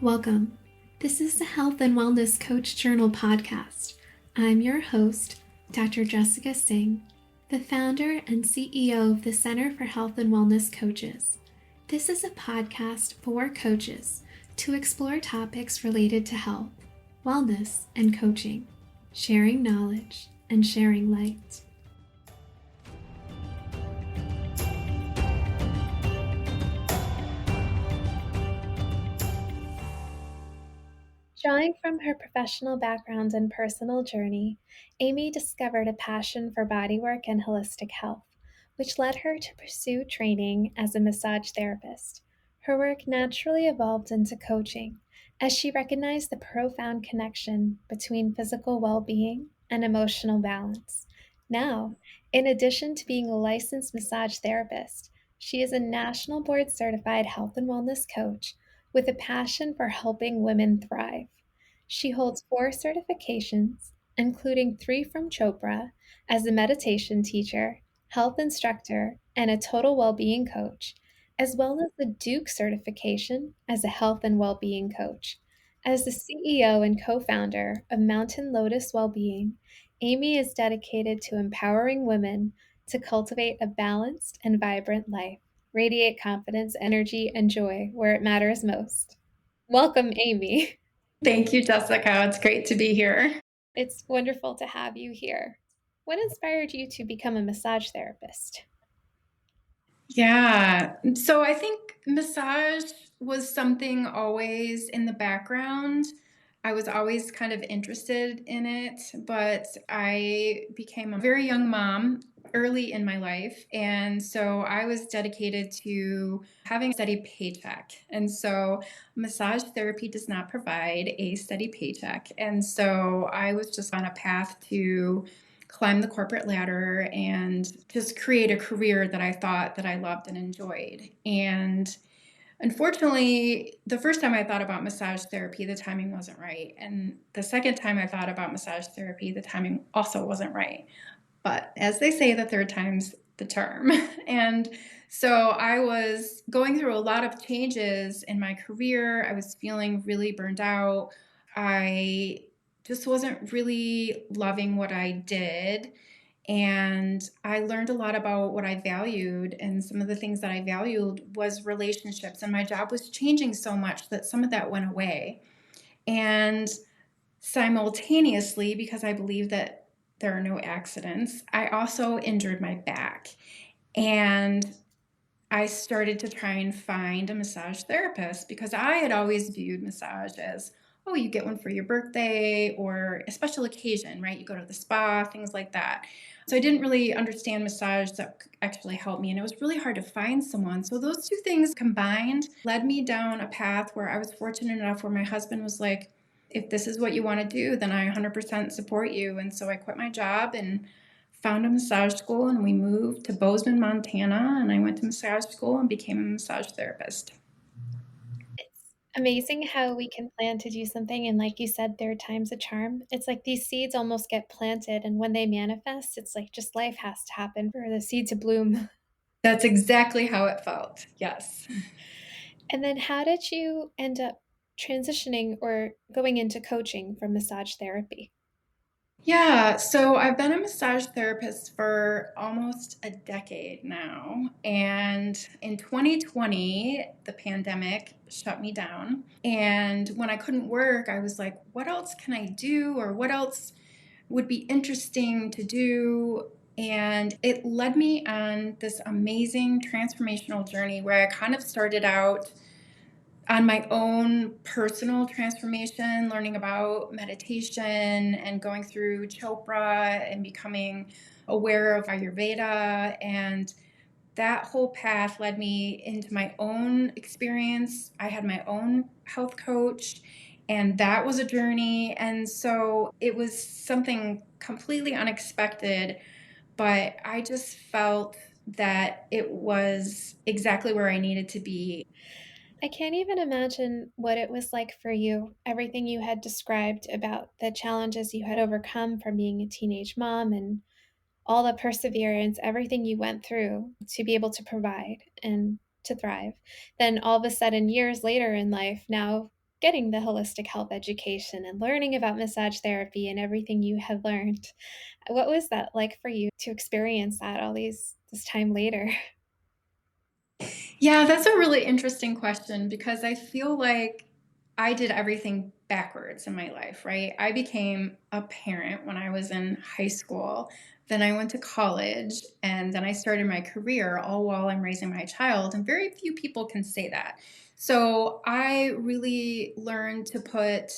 Welcome. This is the Health and Wellness Coach Journal podcast. I'm your host, Dr. Jessica Singh, the founder and CEO of the Center for Health and Wellness Coaches. This is a podcast for coaches to explore topics related to health, wellness, and coaching, sharing knowledge and sharing light. Drawing from her professional background and personal journey, Aimee discovered a passion for bodywork and holistic health, which led her to pursue training as a massage therapist. Her work naturally evolved into coaching as she recognized the profound connection between physical well-being and emotional balance. Now, in addition to being a licensed massage therapist, she is a national board certified health and wellness coach with a passion for helping women thrive. She holds 4 certifications, including 3 from Chopra as a meditation teacher, health instructor, and a total well-being coach, as well as the Duke certification as a health and well-being coach. As the CEO and co-founder of Mountain Lotus Wellbeing, Aimee is dedicated to empowering women to cultivate a balanced and vibrant life, radiate confidence, energy, and joy where it matters most. Welcome, Aimee. Thank you, Jessica. It's great to be here. It's wonderful to have you here. What inspired you to become a massage therapist? Yeah. So I think massage was something always in the background. I was always kind of interested in it, but I became a very young mom early in my life. And so I was dedicated to having a steady paycheck. And so massage therapy does not provide a steady paycheck. And so I was just on a path to climb the corporate ladder and just create a career that I thought that I loved and enjoyed. And unfortunately, the first time I thought about massage therapy, the timing wasn't right. And the second time I thought about massage therapy, the timing also wasn't right. But as they say, the third time's the charm. And so I was going through a lot of changes in my career. I was feeling really burned out. I just wasn't really loving what I did. And I learned a lot about what I valued. And some of the things that I valued was relationships. And my job was changing so much that some of that went away. And simultaneously, because I believe that there are no accidents, I also injured my back. And I started to try and find a massage therapist because I had always viewed massage as, oh, you get one for your birthday or a special occasion, right? You go to the spa, things like that. So I didn't really understand massage that actually helped me, and it was really hard to find someone. So those two things combined led me down a path where I was fortunate enough where my husband was like, if this is what you want to do, then I 100% support you. And so I quit my job and found a massage school, and we moved to Bozeman, Montana, and I went to massage school and became a massage therapist. It's amazing how we can plan to do something, and like you said, third time's a charm. It's like these seeds almost get planted, and when they manifest, it's like just life has to happen for the seed to bloom. That's exactly how it felt. Yes. And then how did you end up transitioning or going into coaching from massage therapy? Yeah, so I've been a massage therapist for almost a decade now. And in 2020, the pandemic shut me down. And when I couldn't work, I was like, what else can I do? Or what else would be interesting to do? And it led me on this amazing transformational journey where I kind of started out on my own personal transformation, learning about meditation and going through Chopra and becoming aware of Ayurveda. And that whole path led me into my own experience. I had my own health coach, and that was a journey. And so it was something completely unexpected, but I just felt that it was exactly where I needed to be. I can't even imagine what it was like for you. Everything you had described about the challenges you had overcome from being a teenage mom and all the perseverance, everything you went through to be able to provide and to thrive. Then all of a sudden, years later in life, now getting the holistic health education and learning about massage therapy and everything you had learned. What was that like for you to experience that all this time later? Yeah, that's a really interesting question because I feel like I did everything backwards in my life, right? I became a parent when I was in high school. Then I went to college and then I started my career all while I'm raising my child. And very few people can say that. So I really learned to put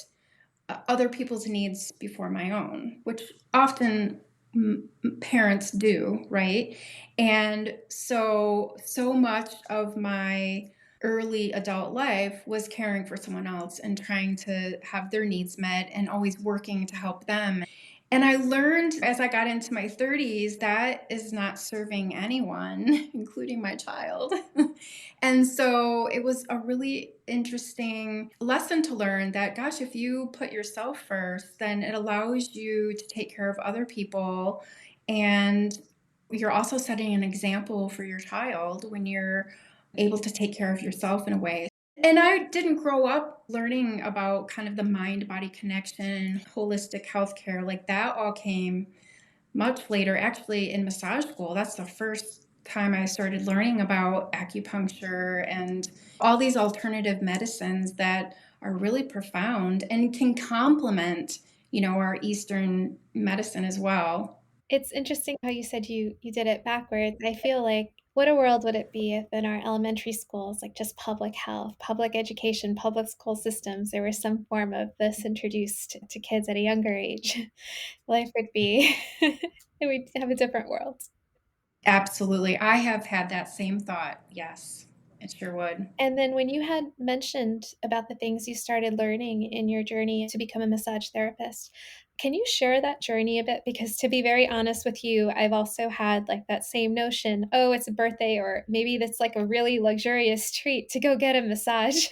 other people's needs before my own, which often parents do, right? And so much of my early adult life was caring for someone else and trying to have their needs met and always working to help them. And I learned as I got into my 30s that is not serving anyone, including my child. And so it was a really interesting lesson to learn that, gosh, if you put yourself first, then it allows you to take care of other people. And you're also setting an example for your child when you're able to take care of yourself in a way. And I didn't grow up learning about kind of the mind body connection, holistic healthcare. Like that all came much later, actually, in massage school. That's the first time I started learning about acupuncture and all these alternative medicines that are really profound and can complement, our Eastern medicine as well. It's interesting how you said you did it backwards. I feel like what a world would it be if in our elementary schools, like just public health, public education, public school systems, there was some form of this introduced to kids at a younger age. Life would be we'd have a different world. Absolutely. I have had that same thought. Yes, it sure would. And then when you had mentioned about the things you started learning in your journey to become a massage therapist, can you share that journey a bit? Because to be very honest with you, I've also had like that same notion, oh, it's a birthday, or maybe that's like a really luxurious treat to go get a massage.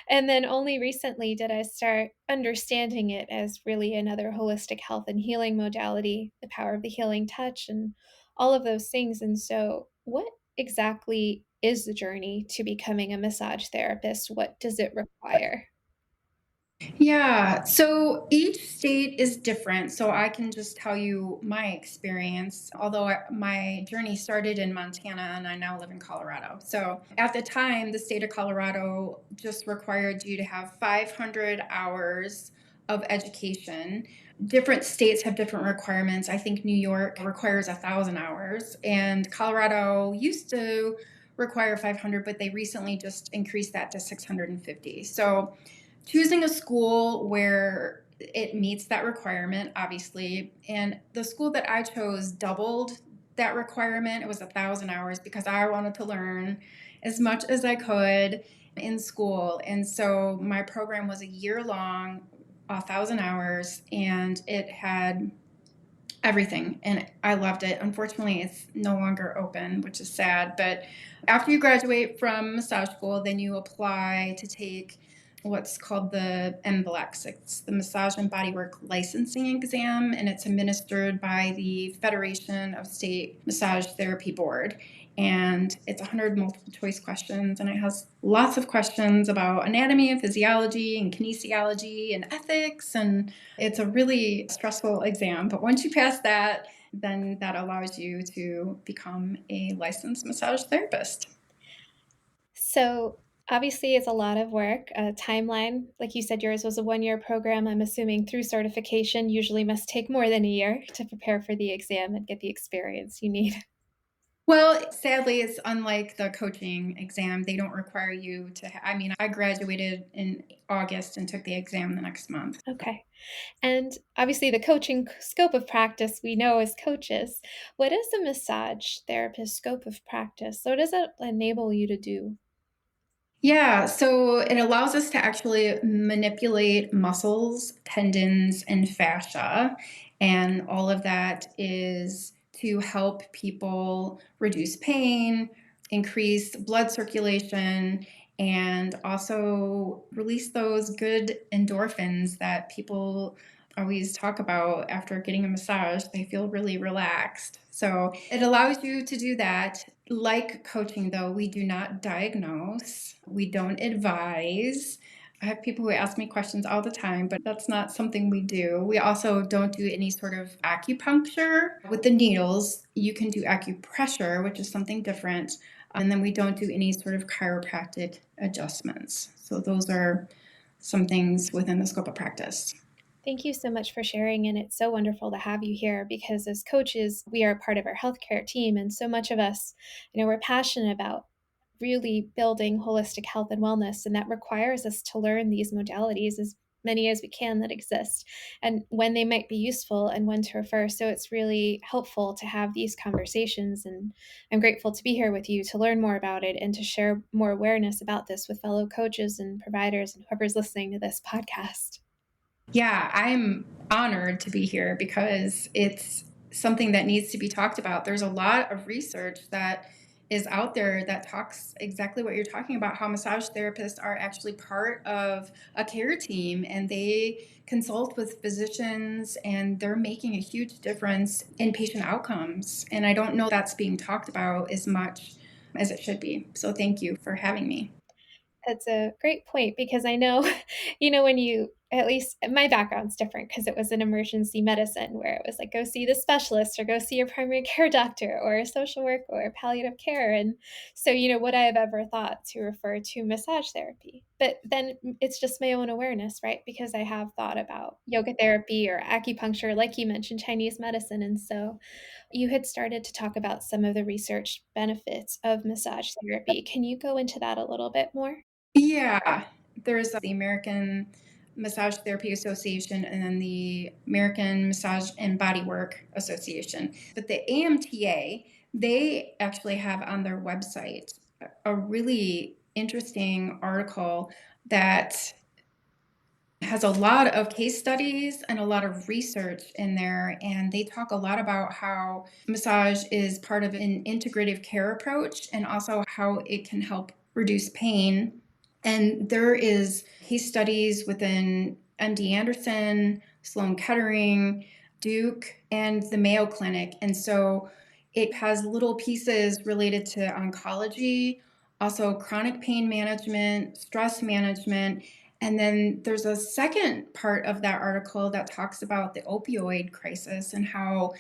And then only recently did I start understanding it as really another holistic health and healing modality, the power of the healing touch and all of those things. And so, what exactly is the journey to becoming a massage therapist? What does it require? Yeah, so each state is different. So I can just tell you my experience, although my journey started in Montana and I now live in Colorado. So at the time, the state of Colorado just required you to have 500 hours of education. Different states have different requirements. I think New York requires 1,000 hours, and Colorado used to require 500, but they recently just increased that to 650. So choosing a school where it meets that requirement, obviously. And the school that I chose doubled that requirement. It was 1,000 hours because I wanted to learn as much as I could in school. And so my program was a year long, 1,000 hours, and it had everything, and I loved it. Unfortunately, it's no longer open, which is sad. But after you graduate from massage school, then you apply to take what's called the MBLEX. It's the Massage and Bodywork Licensing Exam, and it's administered by the Federation of State Massage Therapy Board. And it's 100 multiple choice questions, and it has lots of questions about anatomy and physiology and kinesiology and ethics. And it's a really stressful exam, but once you pass that, then that allows you to become a licensed massage therapist. So, obviously, it's a lot of work, a timeline. Like you said, yours was a one-year program. I'm assuming through certification usually must take more than a year to prepare for the exam and get the experience you need. Well, sadly, it's unlike the coaching exam. They don't require you to, I graduated in August and took the exam the next month. Okay. And obviously, the coaching scope of practice we know as coaches. What is a massage therapist scope of practice? So, what does it enable you to do? Yeah, so it allows us to actually manipulate muscles, tendons, and fascia. And all of that is to help people reduce pain, increase blood circulation, and also release those good endorphins that people always talk about after getting a massage. They feel really relaxed. So it allows you to do that. Like coaching, though, we do not diagnose, we don't advise. I have people who ask me questions all the time, but that's not something we do. We also don't do any sort of acupuncture with the needles. You can do acupressure, which is something different. And then we don't do any sort of chiropractic adjustments. So those are some things within the scope of practice. Thank you so much for sharing. And it's so wonderful to have you here because as coaches, we are part of our healthcare team. And so much of us, we're passionate about really building holistic health and wellness. And that requires us to learn these modalities as many as we can that exist and when they might be useful and when to refer. So it's really helpful to have these conversations. And I'm grateful to be here with you to learn more about it and to share more awareness about this with fellow coaches and providers and whoever's listening to this podcast. Yeah, I'm honored to be here because it's something that needs to be talked about. There's a lot of research that is out there that talks exactly what you're talking about, how massage therapists are actually part of a care team and they consult with physicians and they're making a huge difference in patient outcomes. And I don't know that's being talked about as much as it should be. So thank you for having me. That's a great point because I know, when you at least my background's different because it was in emergency medicine where it was like, go see the specialist or go see your primary care doctor or a social work or palliative care. And so, would I have ever thought to refer to massage therapy? But then it's just my own awareness, right? Because I have thought about yoga therapy or acupuncture, like you mentioned, Chinese medicine. And so you had started to talk about some of the research benefits of massage therapy. Can you go into that a little bit more? Yeah, there's the American Massage Therapy Association and then the American Massage and Bodywork Association. But the AMTA, they actually have on their website a really interesting article that has a lot of case studies and a lot of research in there. And they talk a lot about how massage is part of an integrative care approach and also how it can help reduce pain. And there is case studies within MD Anderson, Sloan Kettering, Duke, and the Mayo Clinic. And so it has little pieces related to oncology, also chronic pain management, stress management, and then there's a second part of that article that talks about the opioid crisis and how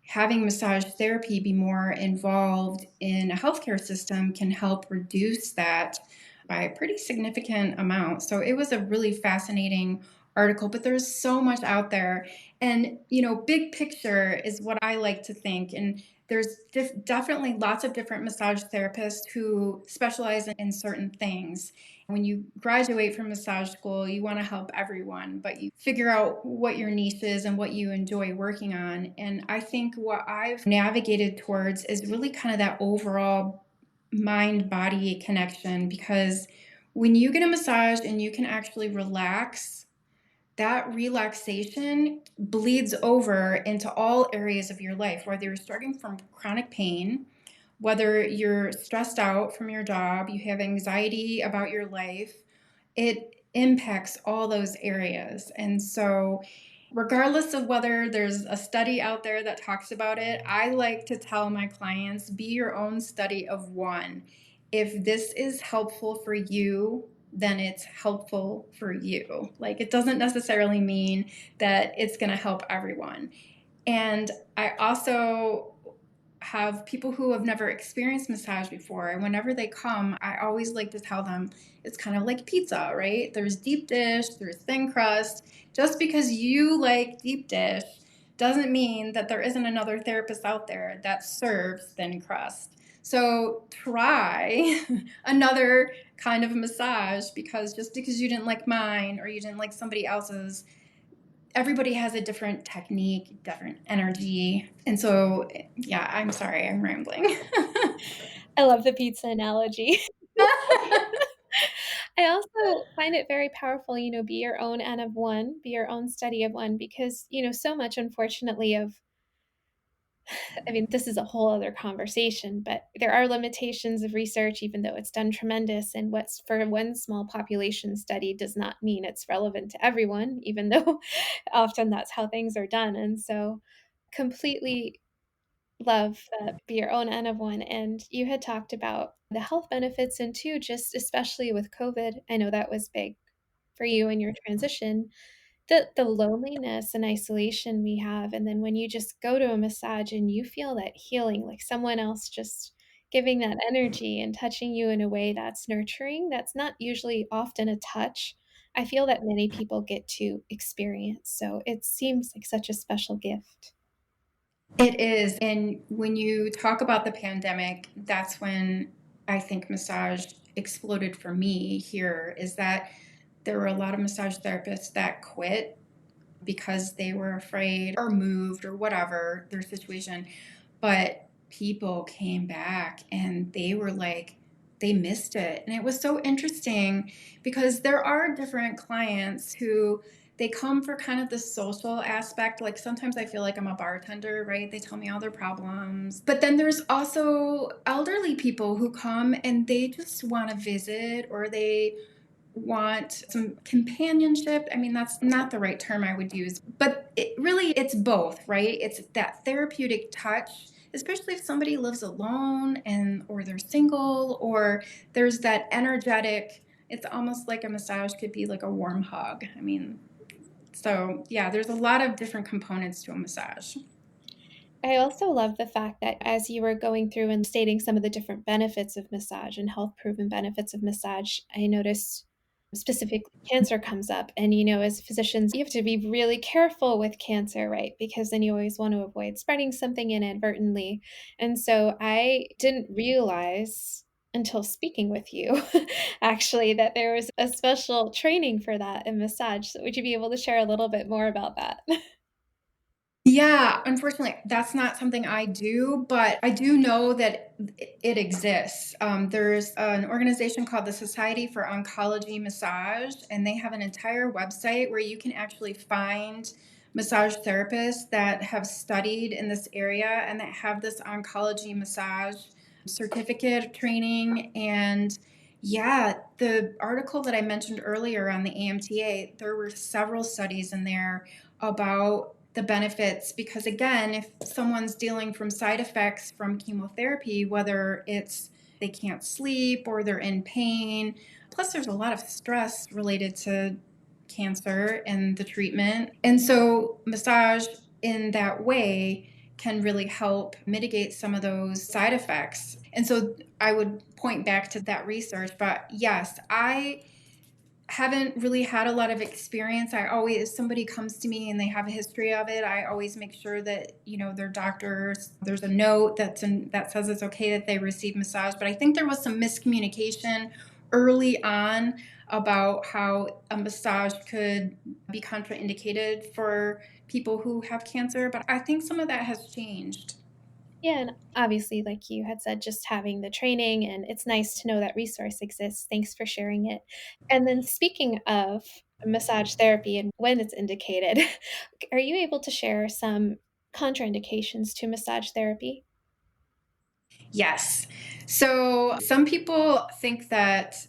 having massage therapy be more involved in a healthcare system can help reduce that by a pretty significant amount. So it was a really fascinating article, but there's so much out there. And, big picture is what I like to think. And there's definitely lots of different massage therapists who specialize in certain things. When you graduate from massage school, you want to help everyone, but you figure out what your niche is and what you enjoy working on. And I think what I've navigated towards is really kind of that overall mind body connection because when you get a massage and you can actually relax, that relaxation bleeds over into all areas of your life, whether you're starting from chronic pain, whether you're stressed out from your job, you have anxiety about your life, it impacts all those areas. And so, regardless of whether there's a study out there that talks about it, I like to tell my clients be your own study of one. If this is helpful for you, then it's helpful for you. Like, it doesn't necessarily mean that it's going to help everyone. And I also have people who have never experienced massage before. And whenever they come, I always like to tell them it's kind of like pizza, right? There's deep dish, there's thin crust. Just because you like deep dish doesn't mean that there isn't another therapist out there that serves thin crust. So try another kind of massage because just because you didn't like mine or you didn't like somebody else's, everybody has a different technique, different energy. And so, yeah, I'm sorry, I'm rambling. I love the pizza analogy. I also find it very powerful, be your own N of one, be your own study of one, because, so much, unfortunately, I mean, this is a whole other conversation, but there are limitations of research, even though it's done tremendous. And what's for one small population study does not mean it's relevant to everyone, even though often that's how things are done. And so, completely love that be your own N of one. And you had talked about the health benefits, and too, just especially with COVID, I know that was big. for you in your transition, the loneliness and isolation we have, and then when you just go to a massage and you feel that healing, like someone else just giving that energy and touching you in a way that's nurturing, that's not usually often a touch, I feel that many people get to experience, so it seems like such a special gift. It is. And when you talk about the pandemic, that's when I think massage exploded for me here, is that there were a lot of massage therapists that quit because they were afraid or moved or whatever their situation. But people came back and they were like, they missed it. And it was so interesting because there are different clients who they come for kind of the social aspect. Like sometimes I feel like I'm a bartender, right? They tell me all their problems. But then there's also elderly people who come and they just want to visit or they want some companionship. I mean, that's not the right term I would use, but it's both, right? It's that therapeutic touch, especially if somebody lives alone and or they're single or there's that energetic, it's almost like a massage could be like a warm hug. I mean, so yeah, there's a lot of different components to a massage. I also love the fact that as you were going through and stating some of the different benefits of massage and health proven benefits of massage, I noticed specifically cancer comes up. And, as physicians, you have to be really careful with cancer, right? Because then you always want to avoid spreading something inadvertently. And so I didn't realize until speaking with you, actually, that there was a special training for that in massage. So would you be able to share a little bit more about that? Yeah, unfortunately, that's not something I do, but I do know that it exists. There's an organization called the Society for Oncology Massage, and they have an entire website where you can actually find massage therapists that have studied in this area and that have this oncology massage certificate training. And yeah, the article that I mentioned earlier on the AMTA, there were several studies in there about the benefits because again, if someone's dealing from side effects from chemotherapy, whether it's they can't sleep or they're in pain, plus there's a lot of stress related to cancer and the treatment. And so massage in that way can really help mitigate some of those side effects. And so I would point back to that research, but yes, I haven't really had a lot of experience. I always, if somebody comes to me and they have a history of it, I always make sure that, their doctors, there's a note that says it's okay that they receive massage. But I think there was some miscommunication early on about how a massage could be contraindicated for people who have cancer. But I think some of that has changed. Yeah, and obviously, like you had said, just having the training, and it's nice to know that resource exists. Thanks for sharing it. And then speaking of massage therapy and when it's indicated, are you able to share some contraindications to massage therapy? Yes. So some people think that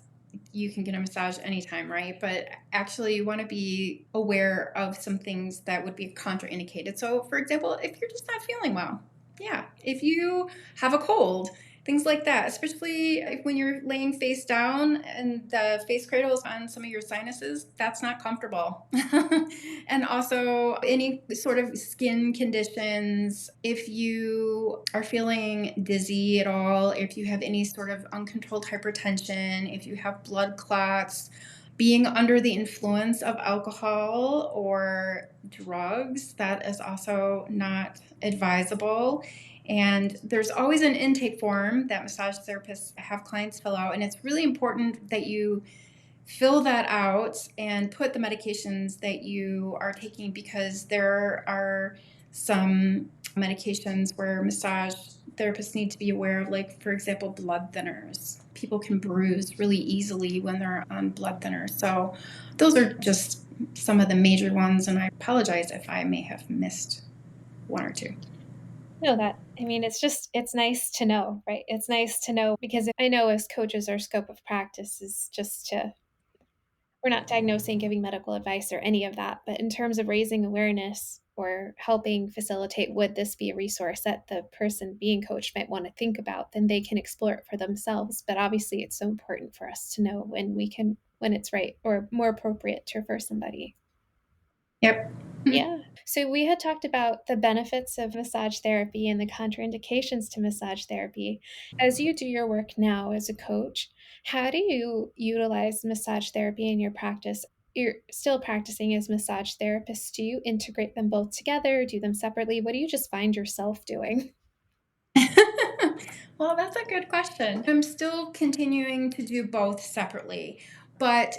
you can get a massage anytime, right? But actually, you want to be aware of some things that would be contraindicated. So, for example, if you're just not feeling well, yeah, if you have a cold, things like that, especially when you're laying face down and the face cradle is on some of your sinuses, that's not comfortable. And also, any sort of skin conditions, if you are feeling dizzy at all, if you have any sort of uncontrolled hypertension, if you have blood clots, being under the influence of alcohol or drugs, that is also not advisable. And there's always an intake form that massage therapists have clients fill out. And it's really important that you fill that out and put the medications that you are taking because there are some medications where massage therapists need to be aware of, like, for example, blood thinners. People can bruise really easily when they're on blood thinners. So those are just some of the major ones, and I apologize if I may have missed one or two. No, it's nice to know, right? It's nice to know because I know as coaches, our scope of practice is just to we're not diagnosing, giving medical advice, or any of that, but in terms of raising awareness or helping facilitate, would this be a resource that the person being coached might want to think about, then they can explore it for themselves. But obviously, it's so important for us to know when we can when it's right or more appropriate to refer somebody. Yep. Yeah. So we had talked about the benefits of massage therapy and the contraindications to massage therapy. As you do your work now as a coach, how do you utilize massage therapy in your practice? You're still practicing as massage therapists. Do you integrate them both together? Do them separately? What do you just find yourself doing? Well, that's a good question. I'm still continuing to do both separately, but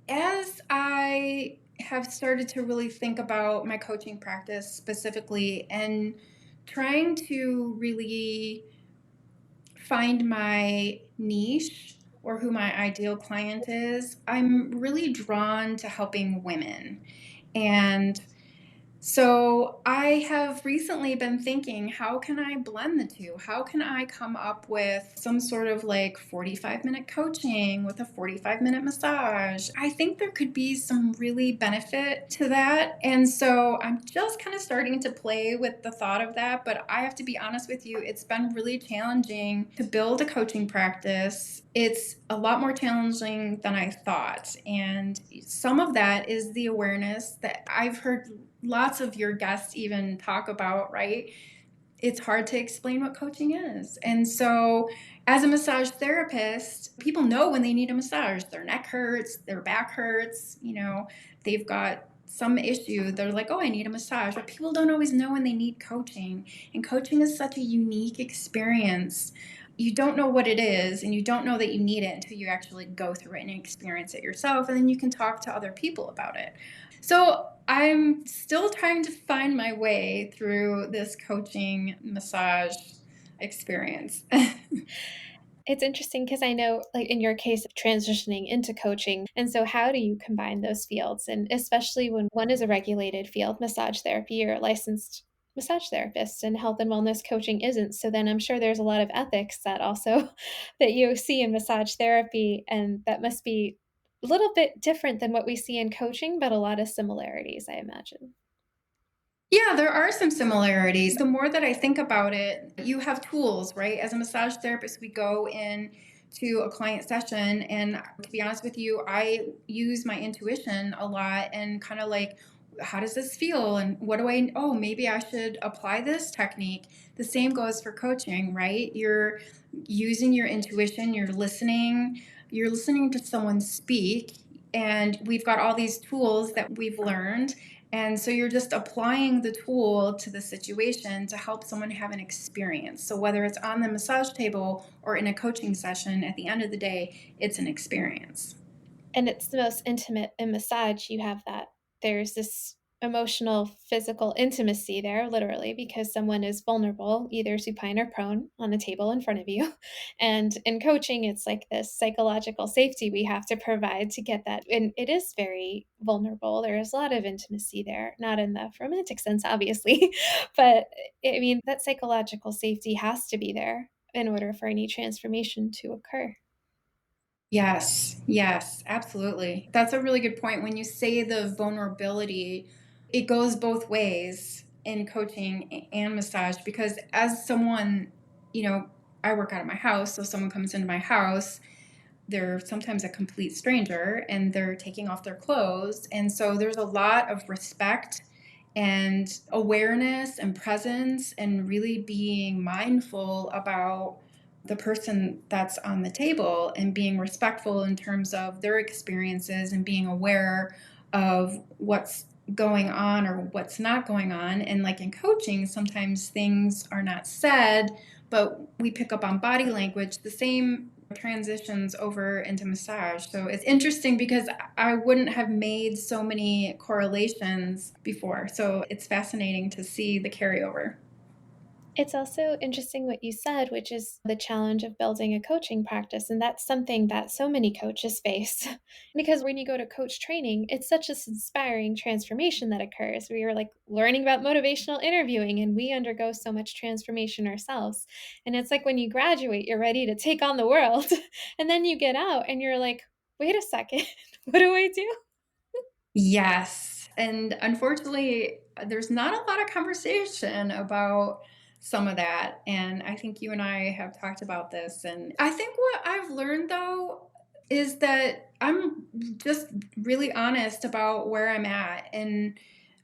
as I have started to really think about my coaching practice specifically and trying to really find my niche or who my ideal client is, I'm really drawn to helping women. And so I have recently been thinking, how can I blend the two? How can I come up with some sort of like 45-minute coaching with a 45-minute massage? I think there could be some really benefit to that. And so I'm just kind of starting to play with the thought of that. But I have to be honest with you, it's been really challenging to build a coaching practice. It's a lot more challenging than I thought. And some of that is the awareness that I've heard lots of your guests even talk about, right? It's hard to explain what coaching is. And so, as a massage therapist, people know when they need a massage. Their neck hurts, their back hurts, they've got some issue. They're like, oh, I need a massage. But people don't always know when they need coaching. And coaching is such a unique experience. You don't know what it is, and you don't know that you need it until you actually go through it and experience it yourself. And then you can talk to other people about it. So I'm still trying to find my way through this coaching massage experience. It's interesting because I know, like in your case, of transitioning into coaching. And so, how do you combine those fields? And especially when one is a regulated field, massage therapy, you're a licensed massage therapist, and health and wellness coaching isn't. So, then I'm sure there's a lot of ethics that also that you see in massage therapy. And that must be a little bit different than what we see in coaching, but a lot of similarities, I imagine. Yeah, there are some similarities. The more that I think about it, you have tools, right? As a massage therapist, we go in to a client session, and to be honest with you, I use my intuition a lot and kind of like, how does this feel? And what do I, oh, maybe I should apply this technique. The same goes for coaching, right? You're using your intuition, you're listening to someone speak, and we've got all these tools that we've learned, and so you're just applying the tool to the situation to help someone have an experience. So whether it's on the massage table or in a coaching session, at the end of the day, it's an experience. And it's the most intimate in massage, you have that there's this emotional, physical intimacy there, literally, because someone is vulnerable, either supine or prone on the table in front of you. And in coaching, it's like this psychological safety we have to provide to get that. And it is very vulnerable. There is a lot of intimacy there, not in the romantic sense, obviously, but I mean, that psychological safety has to be there in order for any transformation to occur. Yes, yes, absolutely. That's a really good point. When you say the vulnerability, it goes both ways in coaching and massage because as someone, I work out of my house, so someone comes into my house, they're sometimes a complete stranger and they're taking off their clothes. And so there's a lot of respect and awareness and presence and really being mindful about the person that's on the table and being respectful in terms of their experiences and being aware of what's going on or what's not going on. And like in coaching, sometimes things are not said, but we pick up on body language. The same transitions over into massage. So it's interesting because I wouldn't have made so many correlations before. So it's fascinating to see the carryover. It's also interesting what you said, which is the challenge of building a coaching practice. And that's something that so many coaches face. Because when you go to coach training, it's such this inspiring transformation that occurs. We are like learning about motivational interviewing and we undergo so much transformation ourselves. And it's like when you graduate, you're ready to take on the world. And then you get out and you're like, wait a second, what do I do? Yes. And unfortunately, there's not a lot of conversation about some of that. And I think you and I have talked about this. And I think what I've learned though, is that I'm just really honest about where I'm at. And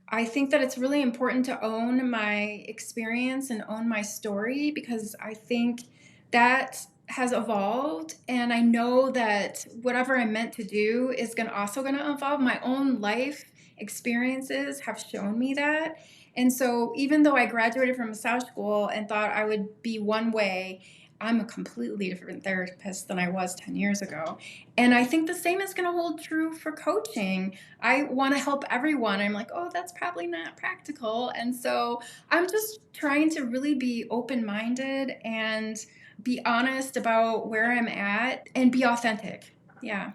I think that it's really important to own my experience and own my story, because I think that has evolved, and I know that whatever I'm meant to do is going to evolve. My own life experiences have shown me that. And so even though I graduated from massage school and thought I would be one way, I'm a completely different therapist than I was 10 years ago. And I think the same is going to hold true for coaching. I want to help everyone. I'm like, oh, that's probably not practical. And so I'm just trying to really be open minded and be honest about where I'm at and be authentic. Yeah.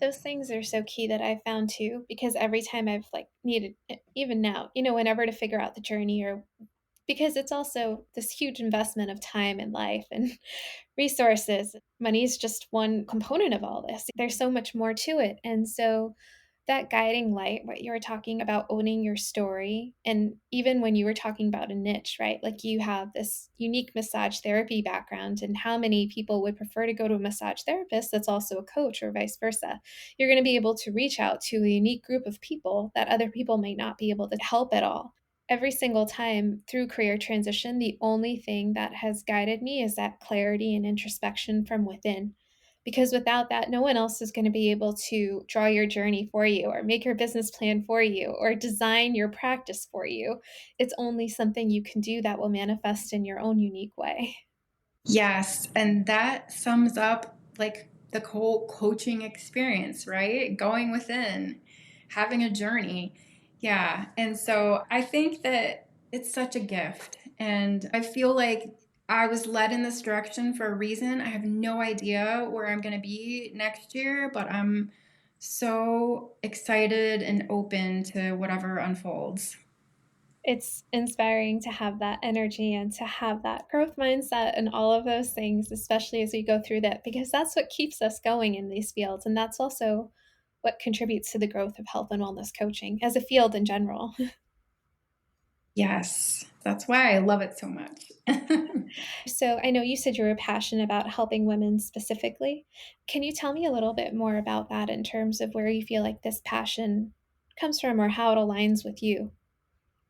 Those things are so key that I've found too, because every time I've like needed, even now, whenever to figure out the journey, or because it's also this huge investment of time and life and resources. Money is just one component of all this. There's so much more to it. And so that guiding light, what you were talking about, owning your story, and even when you were talking about a niche, right? Like you have this unique massage therapy background, and how many people would prefer to go to a massage therapist that's also a coach, or vice versa? You're going to be able to reach out to a unique group of people that other people may not be able to help at all. Every single time through career transition, the only thing that has guided me is that clarity and introspection from within. Because without that, no one else is going to be able to draw your journey for you, or make your business plan for you, or design your practice for you. It's only something you can do that will manifest in your own unique way. Yes, and that sums up like the whole coaching experience, right? Going within, having a journey. Yeah. And so I think that it's such a gift. And I feel like I was led in this direction for a reason. I have no idea where I'm going to be next year, but I'm so excited and open to whatever unfolds. It's inspiring to have that energy and to have that growth mindset and all of those things, especially as we go through that, because that's what keeps us going in these fields. And that's also what contributes to the growth of health and wellness coaching as a field in general. Yes, that's why I love it so much. So I know you said you were passionate about helping women specifically. Can you tell me a little bit more about that in terms of where you feel like this passion comes from, or how it aligns with you?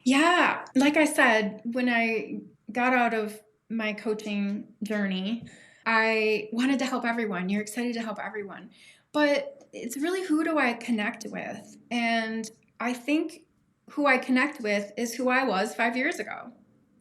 Yeah, like I said, when I got out of my coaching journey, I wanted to help everyone. You're excited to help everyone. But it's really, who do I connect with? And I think who I connect with is who I was 5 years ago,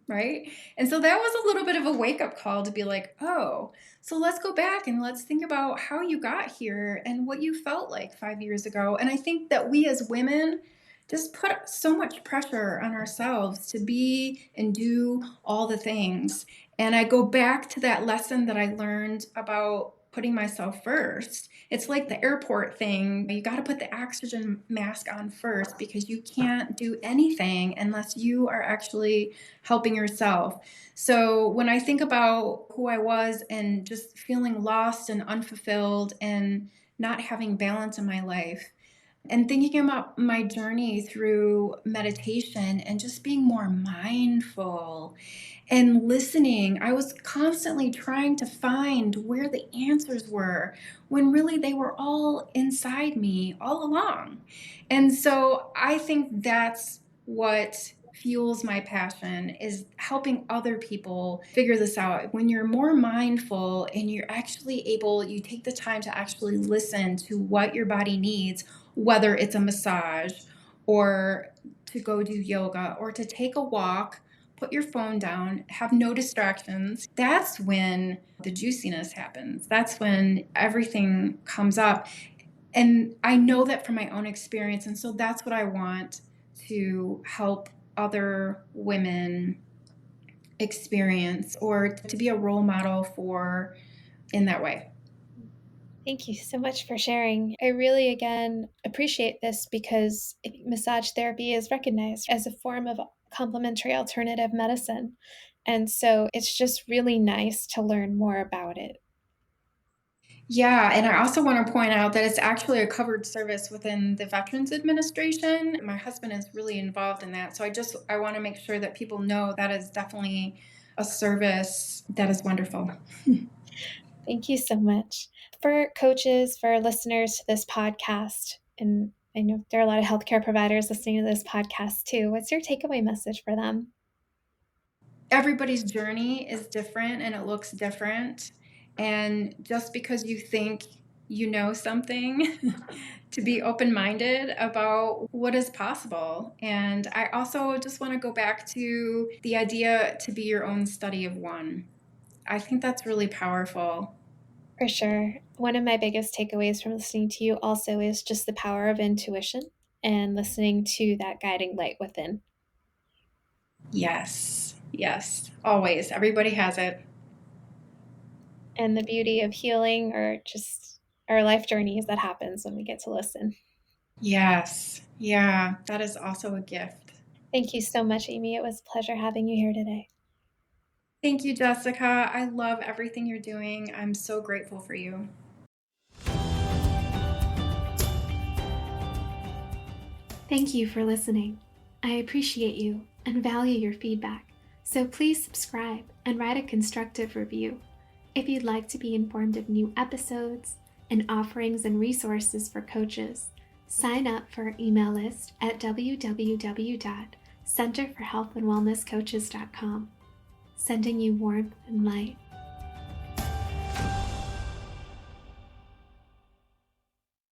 right? And so that was a little bit of a wake up call to be like, oh, so let's go back and let's think about how you got here and what you felt like 5 years ago. And I think that we as women just put so much pressure on ourselves to be and do all the things. And I go back to that lesson that I learned about putting myself first. It's like the airport thing. You got to put the oxygen mask on first, because you can't do anything unless you are actually helping yourself. So when I think about who I was and just feeling lost and unfulfilled and not having balance in my life, and thinking about my journey through meditation and just being more mindful and listening, I was constantly trying to find where the answers were, when really they were all inside me all along. And so I think that's what fuels my passion, is helping other people figure this out. When you're more mindful and you're actually able, you take the time to actually listen to what your body needs, whether it's a massage or to go do yoga or to take a walk, put your phone down, have no distractions. That's when the juiciness happens. That's when everything comes up. And I know that from my own experience. And so that's what I want to help other women experience, or to be a role model for in that way. Thank you so much for sharing. I really, again, appreciate this, because I think massage therapy is recognized as a form of complementary alternative medicine. And so it's just really nice to learn more about it. Yeah, and I also want to point out that it's actually a covered service within the Veterans Administration. My husband is really involved in that. So I want to make sure that people know that is definitely a service that is wonderful. Thank you so much. For coaches, for listeners to this podcast, and I know there are a lot of healthcare providers listening to this podcast too, what's your takeaway message for them? Everybody's journey is different and it looks different. And just because you think you know something, to be open minded about what is possible. And I also just want to go back to the idea to be your own study of one. I think that's really powerful. For sure. One of my biggest takeaways from listening to you also is just the power of intuition and listening to that guiding light within. Yes, yes, always. Everybody has it. And the beauty of healing or just our life journeys that happens when we get to listen. Yes, yeah, that is also a gift. Thank you so much, Aimee. It was a pleasure having you here today. Thank you, Jessica. I love everything you're doing. I'm so grateful for you. Thank you for listening. I appreciate you and value your feedback, so please subscribe and write a constructive review. If you'd like to be informed of new episodes and offerings and resources for coaches, sign up for our email list at www.centerforhealthandwellnesscoaches.com. Sending you warmth and light.